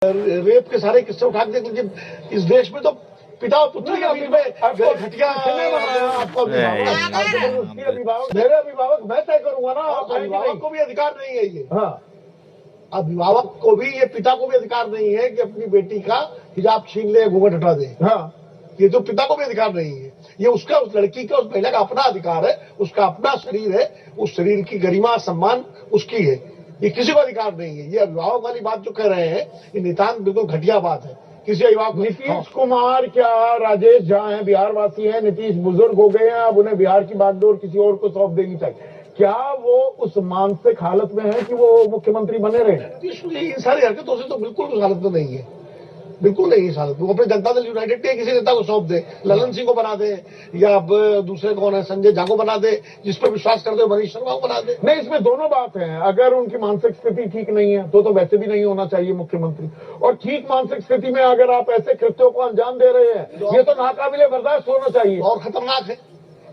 Rape के सारे किस्से उठा के देख लीजिए। इस देश में तो पिता और पुत्री के बीच में घटिया आपको मेरे अभिभावक मैं तय करूंगा ना। अभिभावक को भी अधिकार नहीं है ये। हाँ, अभिभावक को भी, ये पिता को भी अधिकार नहीं है कि अपनी बेटी का हिजाब छीन ले, घूंघट हटा दे। हाँ, ये तो पिता को भी अधिकार नहीं है। ये उसका, उस लड़की का, उस महिला का अपना अधिकार है। उसका अपना शरीर है, उस शरीर की गरिमा सम्मान उसकी है। ये किसी को अधिकार नहीं है। ये अभिभावक वाली बात जो कह रहे हैं, ये नितांत बिल्कुल घटिया बात है। किसी अभिभावक, नीतीश कुमार क्या राजेश झा हैं, बिहार वासी हैं, नीतीश बुजुर्ग हो गए हैं, अब उन्हें बिहार की बागडोर किसी और को सौंप देनी चाहिए। क्या वो उस मानसिक हालत में है कि वो मुख्यमंत्री बने रहे? नीतीश इन सारी हरकतों से तो बिल्कुल उस हालत में नहीं है, बिल्कुल नहीं इस हालत में। वो अपने जनता दल यूनाइटेड के किसी नेता को सौंप दे, ललन सिंह को बना दे, या दूसरे कौन है, संजय झा को बना दे, जिस पर विश्वास करते हो मनीष शर्मा को बना दे। नहीं, इसमें दोनों बात है। अगर उनकी मानसिक स्थिति ठीक नहीं है तो वैसे भी नहीं होना चाहिए मुख्यमंत्री। और ठीक मानसिक स्थिति में अगर आप ऐसे कृत्यों को अंजाम दे रहे हैं, ये तो नाकाबिले बर्दाश्त होना चाहिए और खतरनाक है।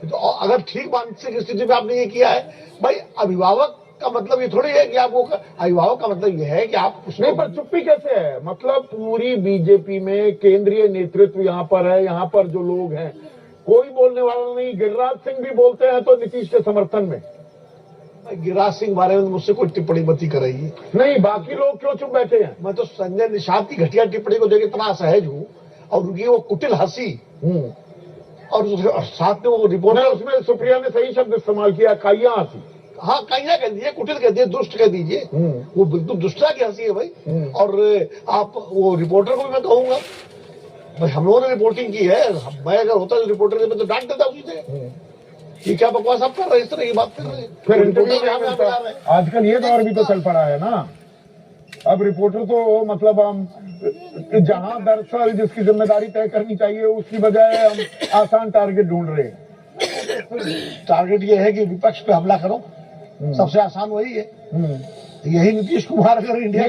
तो अगर ठीक मानसिक स्थिति में आपने ये किया है, भाई अभिभावक का मतलब ये थोड़ी है कि आपको, अभिभावक का मतलब ये है कि आप नहीं, पर चुप्पी कैसे है? मतलब पूरी बीजेपी में केंद्रीय नेतृत्व यहाँ पर है, यहाँ पर जो लोग हैं कोई बोलने वाला नहीं। गिरिराज सिंह भी बोलते हैं तो नीतीश के समर्थन में। गिरिराज सिंह बारे में मुझसे कोई टिप्पणी मत करेगी। नहीं, बाकी लोग क्यों चुप बैठे हैं? मैं तो संजय निषाद की घटिया टिप्पणी को देख इतना असहज हूँ, और उनकी वो कुटिल हंसी, और साथ में वो रिपोर्टर, उसमें सुप्रिया ने सही शब्द इस्तेमाल किया, काइया हंसी। हाँ, काइया कह दीजिए, कुटिल कह दीजिए, दुष्ट कह दीजिए। वो बिल्कुल दुष्टता की हंसी है भाई। और आप वो रिपोर्टर को भी मैं कहूंगा, भाई हम लोगों ने रिपोर्टिंग की है, मैं अगर होता तो रिपोर्टर से मैं तो डांट देता उसी से। ये क्या बकवास आप कर रहे हैं, इस तरह की बात कर रहे हैं। फिर इंटरव्यू में आजकल ये दौर भी तो चल पड़ा है ना। अब रिपोर्टर तो मतलब हम जहां दरअसल जिसकी जिम्मेदारी तय करनी चाहिए उसकी बजाय हम आसान टारगेट ढूंढ रहे हैं। टारगेट ये है कि विपक्ष पे हमला करो, सबसे आसान वही है। यही नीतीश कुमार अगर इंडिया